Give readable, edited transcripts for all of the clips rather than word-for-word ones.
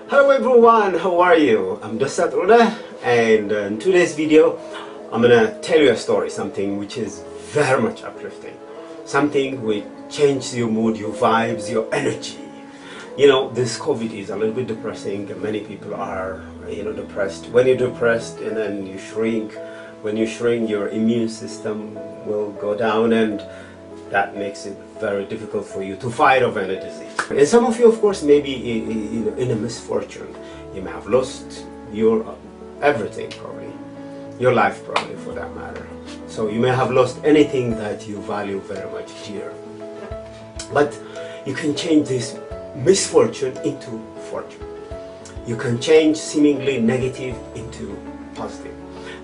Hello everyone, how are you? I'm Dostat Oda, and in today's video I'm gonna tell you a story, something which is very much uplifting, something which changes your mood, your vibes, your energy. You know, this COVID is a little bit depressing and many people are, depressed. When you're depressed and then you shrink, when you shrink your immune system will go down, and that makes it very difficult for you to fight off any disease. And some of you, of course, may be in a misfortune. You may have lost your everything, probably. Your life, probably, for that matter. So you may have lost anything that you value very much dear. But you can change this misfortune into fortune. You can change seemingly negative into positive.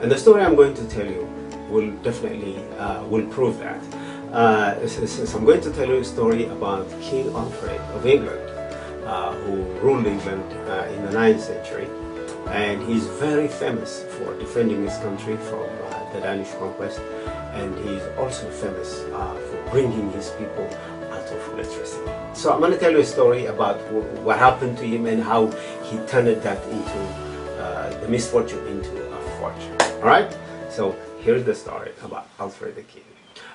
And the story I'm going to tell you will definitely will prove that. So I'm going to tell you a story about King Alfred of England, who ruled England in the 9th century, and he's very famous for defending his country from the Danish conquest, and he's also famous for bringing his people out of literacy. So I'm going to tell you a story about what happened to him and how he turned that into the misfortune into a fortune. Alright, so here's the story about Alfred the King.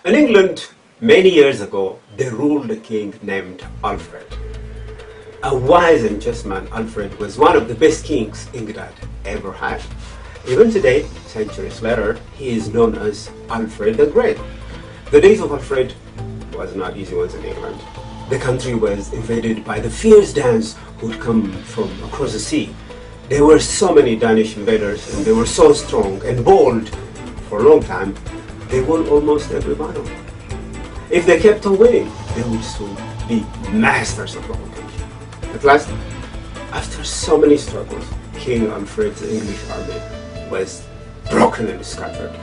In England, many years ago, there ruled a king named Alfred. A wise and just man, Alfred was one of the best kings England ever had. Even today, centuries later, he is known as Alfred the Great. The days of Alfred was not easy ones in England. The country was invaded by the fierce Danes who would come from across the sea. There were so many Danish invaders, and they were so strong and bold for a long time. They won almost every battle. If they kept on winning, they would soon be masters of the whole country. At last, after so many struggles, King Alfred's English army was broken and scattered.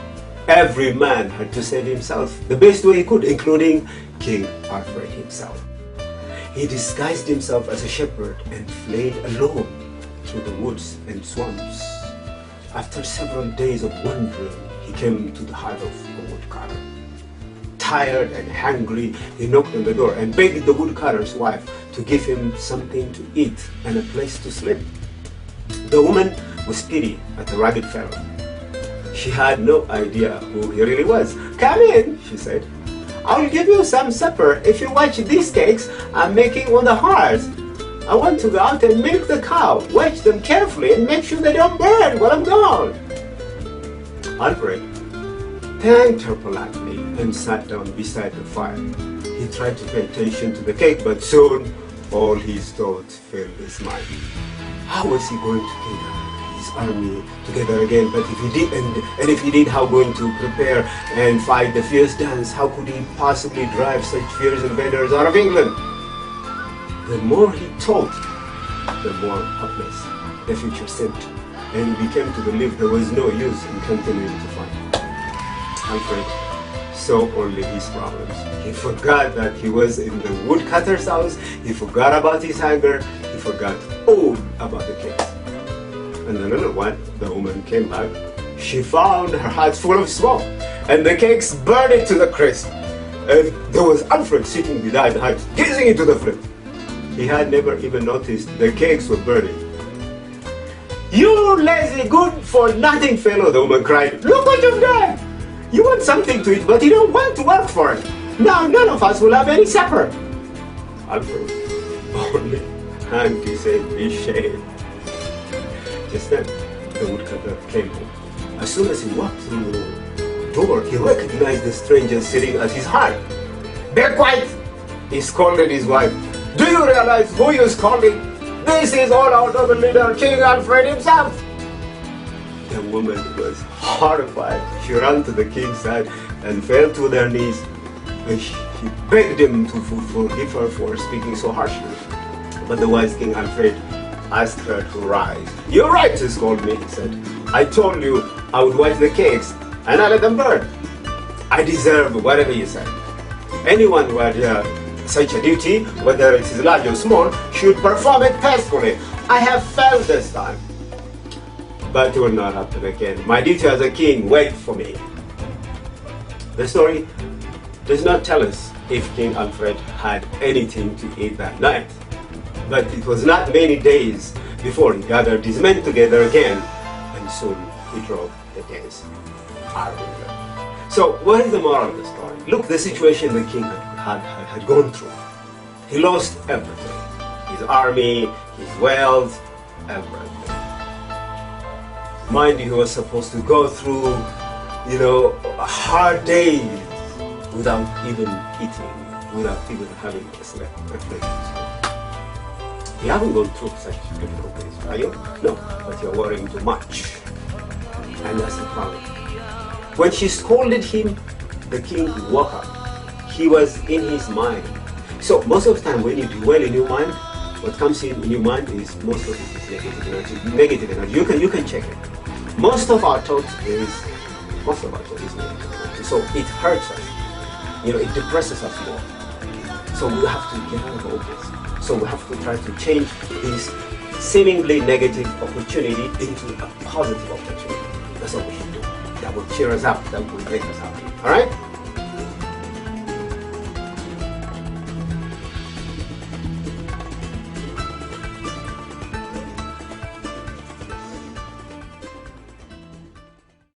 Every man had to save himself the best way he could, including King Alfred himself. He disguised himself as a shepherd and fled alone through the woods and swamps. After several days of wandering, he came to the hut of a woodcutter. Tired and hungry, he knocked on the door and begged the woodcutter's wife to give him something to eat and a place to sleep. The woman was pity at the ragged fellow. She had no idea who he really was. "Come in," she said. "I'll give you some supper if you watch these cakes I'm making on the hearth. I want to go out and milk the cow. Watch them carefully and make sure they don't burn while I'm gone." Alfred thanked her politely and sat down beside the fire. He tried to pay attention to the cake, but soon all his thoughts filled his mind. How was he going to get his army together again? But if he did, and if he did, how going to prepare and fight the fierce Danes? How could he possibly drive such fierce invaders out of England? The more he thought, the more hopeless the future seemed, and he became to believe there was no use in continuing to fight. Alfred saw only his problems. He forgot that he was in the woodcutter's house, he forgot about his hunger, he forgot all about the cakes. And the little one, the woman, came back. She found her hut full of smoke, and the cakes burned to the crisp. And there was Alfred sitting beside the hut, gazing into the flame. He had never even noticed the cakes were burning. "You lazy, good-for-nothing fellow," the woman cried. "Look what you've done! You want something to eat, but you don't want to work for it. Now none of us will have any supper." Alfred only hung his head in shame. Just then, the woodcutter came home. As soon as he walked through the door, he recognized the stranger sitting at his hearth. "Be quiet!" he scolded his wife. "Do you realize who you're scolding? This is all our noble leader, King Alfred himself." The woman was horrified. She ran to the king's side and fell to their knees. And she begged him to forgive her for speaking so harshly. But the wise King Alfred asked her to rise. "You're right to scold me," he said. "I told you I would watch the cakes and I let them burn. I deserve whatever you said. Anyone who had such a duty, whether it is large or small, should perform it faithfully. I have failed this time, but it will not happen again. My duty as a king waits for me." The story does not tell us if King Alfred had anything to eat that night. But it was not many days before he gathered his men together again, and soon he drove the Danes out of England. So what is the moral of the story? Look, the situation the king had gone through. He lost everything. His army, his wealth, everything. Mind you, he was supposed to go through, hard days without even eating, without even having a sleep. You haven't gone through such difficult days, are you? No, but you're worrying too much. And that's the problem. When she scolded him, the king woke up. He was in his mind. So most of the time when you dwell in your mind, what comes in your mind is most of it is negative energy. You can check it. Most of our thought is negative energy. So it hurts us. It depresses us more. So we have to get out of all this. So we have to try to change this seemingly negative opportunity into a positive opportunity. That's what we should do. That will cheer us up. That will make us happy. All right?